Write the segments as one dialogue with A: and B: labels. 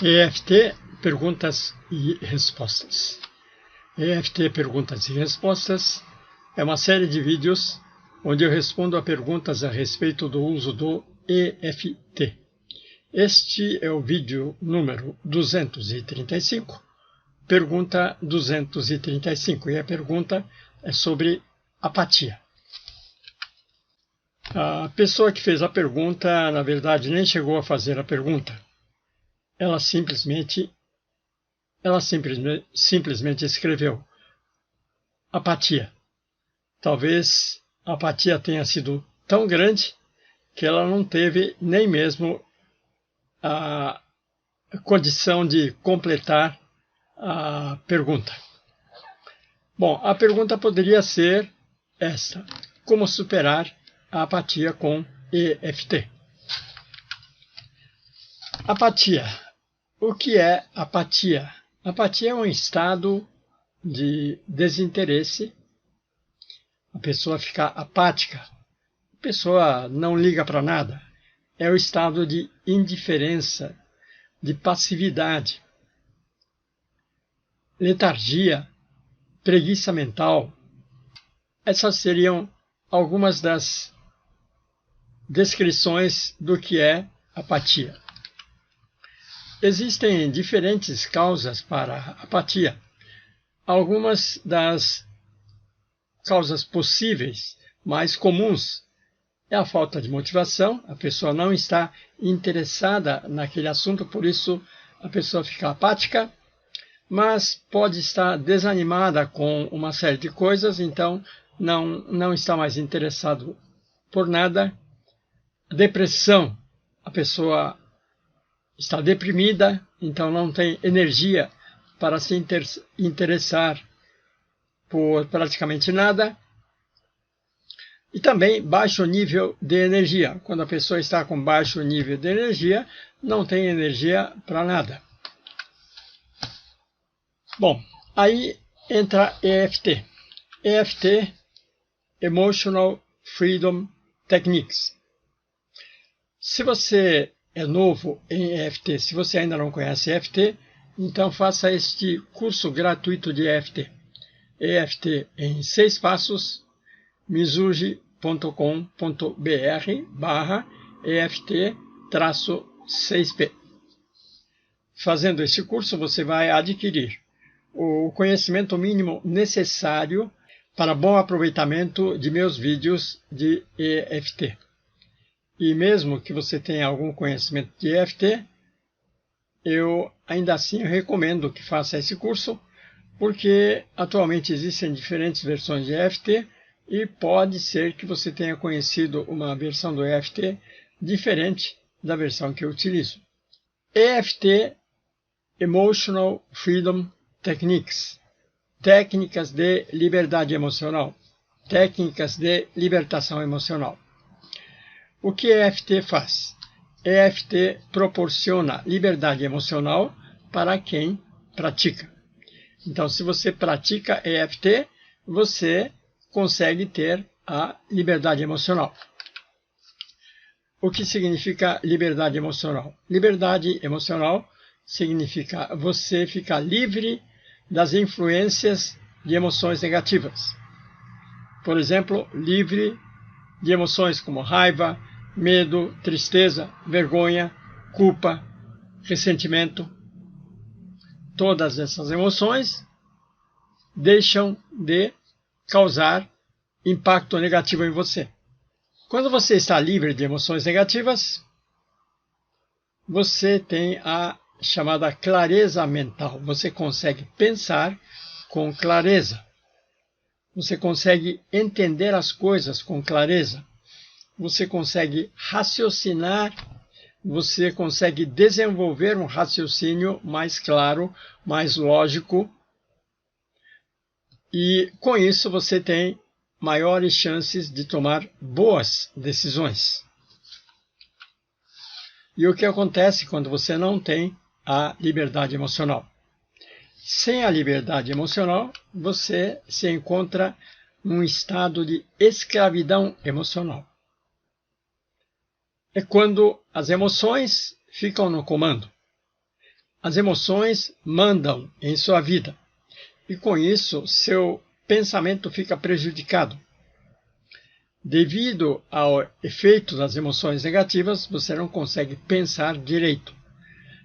A: EFT Perguntas e Respostas. EFT Perguntas e Respostas é uma série de vídeos onde eu respondo a perguntas a respeito do uso do EFT. Este é o vídeo número 235, pergunta 235, e a pergunta é sobre apatia. A pessoa que fez a pergunta, na verdade, nem chegou a fazer a pergunta. Ela simplesmente escreveu apatia. Talvez a apatia tenha sido tão grande que ela não teve nem mesmo a condição de completar a pergunta. Bom, a pergunta poderia ser esta: como superar a apatia com EFT? Apatia. O que é apatia? Apatia é um estado de desinteresse. A pessoa fica apática. A pessoa não liga para nada. É o estado de indiferença, de passividade, letargia, preguiça mental. Essas seriam algumas das descrições do que é apatia. Existem diferentes causas para a apatia. Algumas das causas possíveis, mais comuns, é a falta de motivação. A pessoa não está interessada naquele assunto, por isso a pessoa fica apática, mas pode estar desanimada com uma série de coisas, então não está mais interessado por nada. Depressão, a pessoa está deprimida, então não tem energia para se interessar por praticamente nada. E também baixo nível de energia. Quando a pessoa está com baixo nível de energia, não tem energia para nada. Bom, aí entra EFT. EFT, Emotional Freedom Techniques. Se você é novo em EFT, se você ainda não conhece EFT, então faça este curso gratuito de EFT. EFT em 6 passos, mizugi.com.br/EFT-6P. Fazendo este curso, você vai adquirir o conhecimento mínimo necessário para bom aproveitamento de meus vídeos de EFT. E mesmo que você tenha algum conhecimento de EFT, eu ainda assim recomendo que faça esse curso, porque atualmente existem diferentes versões de EFT e pode ser que você tenha conhecido uma versão do EFT diferente da versão que eu utilizo. EFT, Emotional Freedom Techniques, técnicas de liberdade emocional, técnicas de libertação emocional. O que EFT faz? EFT proporciona liberdade emocional para quem pratica. Então, se você pratica EFT, você consegue ter a liberdade emocional. O que significa liberdade emocional? Liberdade emocional significa você ficar livre das influências de emoções negativas. Por exemplo, livre de emoções como raiva, medo, tristeza, vergonha, culpa, ressentimento. Todas essas emoções deixam de causar impacto negativo em você. Quando você está livre de emoções negativas, você tem a chamada clareza mental. Você consegue pensar com clareza. Você consegue entender as coisas com clareza. Você consegue raciocinar, você consegue desenvolver um raciocínio mais claro, mais lógico, e com isso você tem maiores chances de tomar boas decisões. E o que acontece quando você não tem a liberdade emocional? Sem a liberdade emocional, você se encontra num estado de escravidão emocional. É quando as emoções ficam no comando. as emoções mandam em sua vida e com isso seu pensamento fica prejudicado. Devido ao efeito das emoções negativas, você não consegue pensar direito.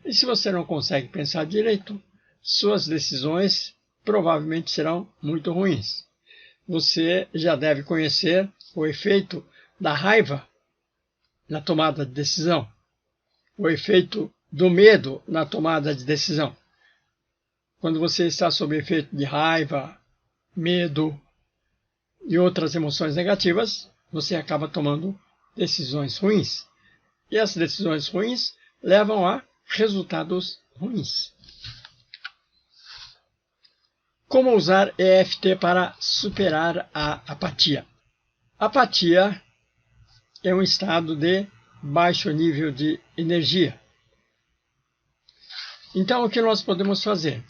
A: E se você não consegue pensar direito, suas decisões provavelmente serão muito ruins. Você já deve conhecer o efeito da raiva na tomada de decisão, o efeito do medo na tomada de decisão. Quando você está sob efeito de raiva, medo e outras emoções negativas, você acaba tomando decisões ruins. E as decisões ruins levam a resultados ruins. Como usar EFT para superar a apatia? Apatia é um estado de baixo nível de energia. Então, o que nós podemos fazer?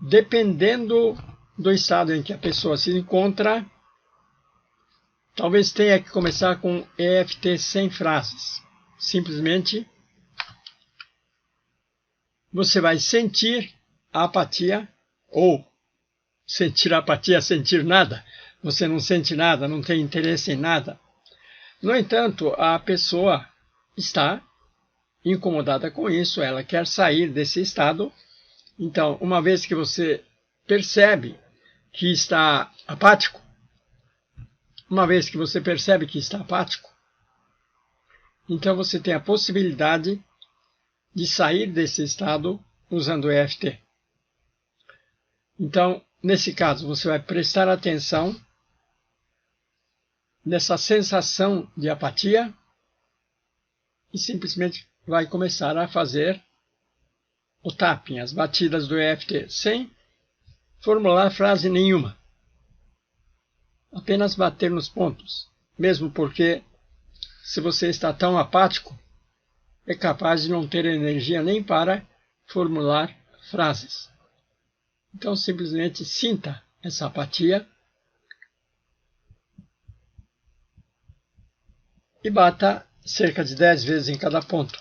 A: Dependendo do estado em que a pessoa se encontra, talvez tenha que começar com EFT sem frases. Simplesmente, você vai sentir a apatia, ou sentir a apatia, sentir nada. Você não sente nada, não tem interesse em nada. No entanto, a pessoa está incomodada com isso, ela quer sair desse estado. Então, uma vez que você percebe que está apático, então você tem a possibilidade de sair desse estado usando o EFT. Então, nesse caso, você vai prestar atenção nessa sensação de apatia e simplesmente vai começar a fazer o tapping, as batidas do EFT, sem formular frase nenhuma. Apenas bater nos pontos, mesmo porque se você está tão apático, é capaz de não ter energia nem para formular frases. Então, simplesmente sinta essa apatia e bata cerca de 10 vezes em cada ponto.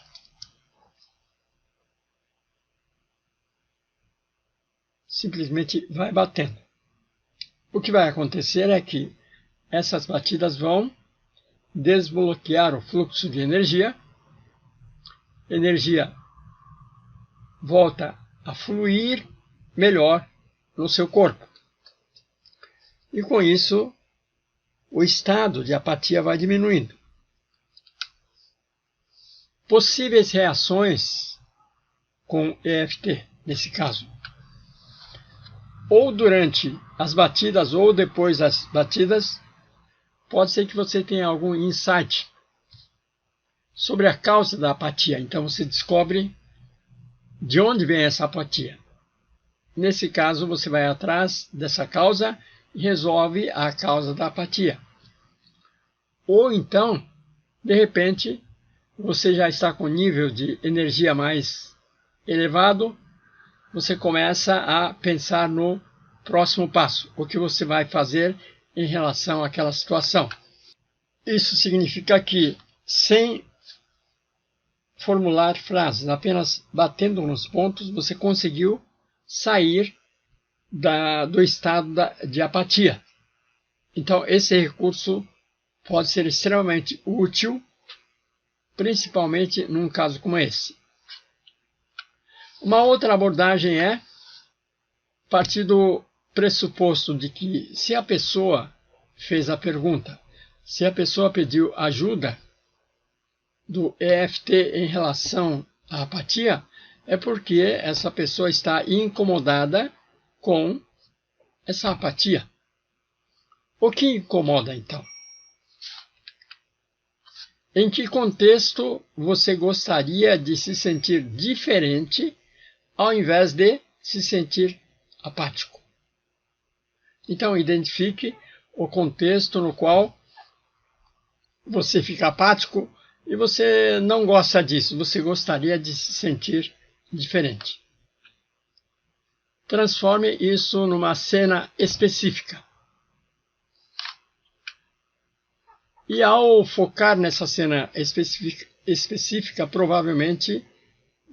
A: Simplesmente vai batendo. O que vai acontecer é que essas batidas vão desbloquear o fluxo de energia. Energia volta a fluir melhor no seu corpo. E com isso, o estado de apatia vai diminuindo. Possíveis reações com EFT, nesse caso. Ou durante as batidas ou depois das batidas, pode ser que você tenha algum insight sobre a causa da apatia. Então você descobre de onde vem essa apatia. Nesse caso, você vai atrás dessa causa e resolve a causa da apatia. Ou então, de repente, você já está com nível de energia mais elevado, você começa a pensar no próximo passo, o que você vai fazer em relação àquela situação. Isso significa que, sem formular frases, apenas batendo nos pontos, você conseguiu sair do estado de apatia. Então, esse recurso pode ser extremamente útil, principalmente num caso como esse. Uma outra abordagem é partir do pressuposto de que, se a pessoa fez a pergunta, se a pessoa pediu ajuda do EFT em relação à apatia, é porque essa pessoa está incomodada com essa apatia. O que incomoda, então? Em que contexto você gostaria de se sentir diferente ao invés de se sentir apático? Então, identifique o contexto no qual você fica apático e você não gosta disso, você gostaria de se sentir diferente. Transforme isso numa cena específica. E ao focar nessa cena específica, provavelmente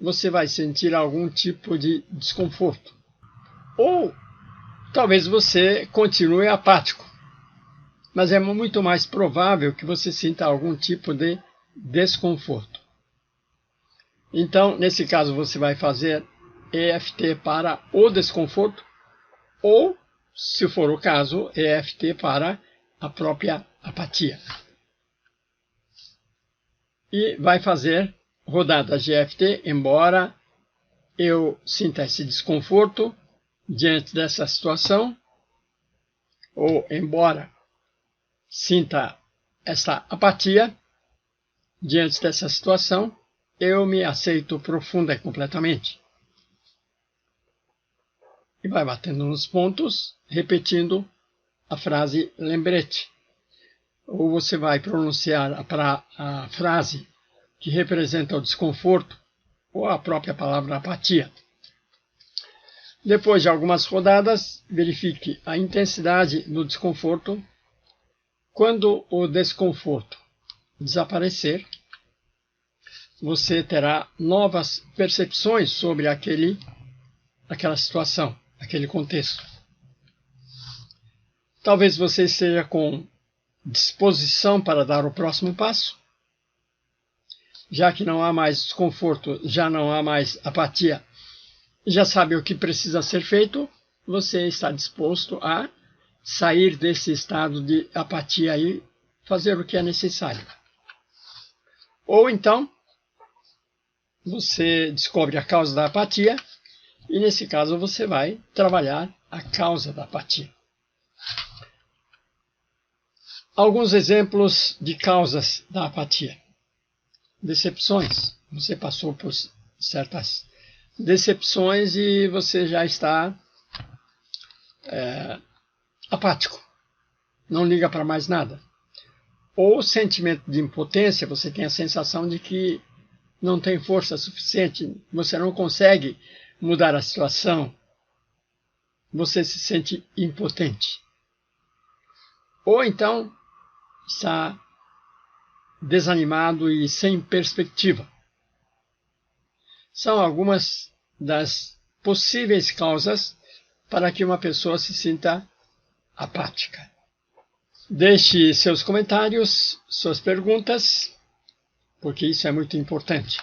A: você vai sentir algum tipo de desconforto. Ou talvez você continue apático, mas é muito mais provável que você sinta algum tipo de desconforto. Então, nesse caso, você vai fazer EFT para o desconforto ou, se for o caso, EFT para a própria apatia. E vai fazer rodadas de EFT, embora eu sinta esse desconforto diante dessa situação, ou embora sinta essa apatia diante dessa situação, eu me aceito profunda e completamente. E vai batendo nos pontos, repetindo a frase lembrete. Ou você vai pronunciar a frase que representa o desconforto, ou a própria palavra apatia. Depois de algumas rodadas, verifique a intensidade do desconforto. Quando o desconforto desaparecer, você terá novas percepções sobre aquela situação, aquele contexto. Talvez você esteja com disposição para dar o próximo passo. Já que não há mais desconforto, já não há mais apatia, já sabe o que precisa ser feito, você está disposto a sair desse estado de apatia e fazer o que é necessário. Ou então, você descobre a causa da apatia e, nesse caso, você vai trabalhar a causa da apatia. Alguns exemplos de causas da apatia. Decepções. Você passou por certas decepções e você já está apático. Não liga para mais nada. Ou sentimento de impotência, você tem a sensação de que não tem força suficiente, você não consegue mudar a situação, você se sente impotente. Ou então está desanimado e sem perspectiva. São algumas das possíveis causas para que uma pessoa se sinta apática. Deixe seus comentários, suas perguntas, porque isso é muito importante.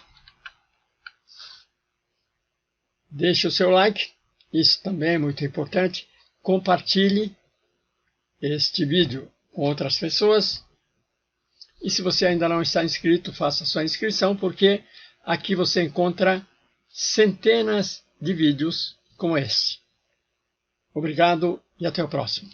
A: Deixe o seu like, isso também é muito importante. Compartilhe este vídeo com outras pessoas. E se você ainda não está inscrito, faça sua inscrição, porque aqui você encontra centenas de vídeos como este. Obrigado e até o próximo.